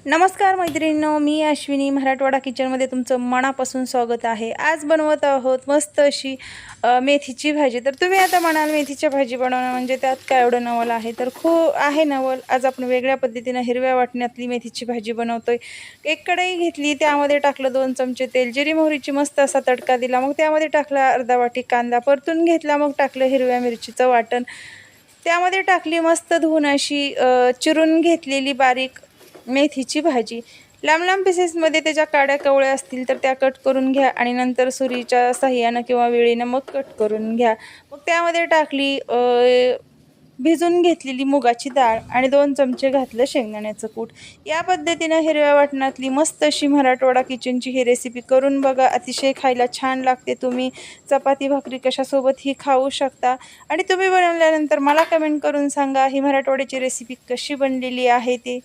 नमस्कार मैत्रिणींनो, मी अश्विनी मराठवाडा किचनमध्ये तुमचं मनापासून स्वागत आहे। आज बनवत आहोत मस्त अशी मेथीची भाजी। तर तुम्ही आता म्हणाल मेथीची भाजी बनवणं म्हणजे त्यात काय एवढं नवल आहे? तर खूप आहे नवल। आज आपण वेगळ्या पद्धतीने हिरव्या वाटण्यातली मेथीची भाजी बनवतोय। एक कढई घेतली, त्यामध्ये टाकलं 2 चमचे तेल, जिरी मोहरीची मस्त असा तडका दिला, मग त्यामध्ये टाकला अर्धा वाटी कांदा, परतून घेतला, मग टाकलं हिरव्या मिरचीचं वाटण, त्यामध्ये टाकली मस्त धुवून अशी चिरून घेतलेली बारीक मेथीची भाजी। लांब लांब पीसेसमध्ये त्याच्या काड्या कवळ्या असतील तर त्या कट करून घ्या आणि नंतर सुरीच्या साहाय्याने किंवा वेळीने मग कट करून घ्या। मग त्यामध्ये टाकली भिजून घेतलेली मुगाची डाळ आणि 2 चमचे घातलं शेंगदाण्याचं कूट। या पद्धतीने हिरव्या वाटणातली मस्त अशी मराठवाडा किचनची ही रेसिपी करून बघा, अतिशय खायला छान लागते। तुम्ही चपाती भाकरी कशासोबत ही खाऊ शकता आणि तुम्ही बनवल्यानंतर मला कमेंट करून सांगा ही मराठवाड्याची रेसिपी कशी बनलेली आहे ते।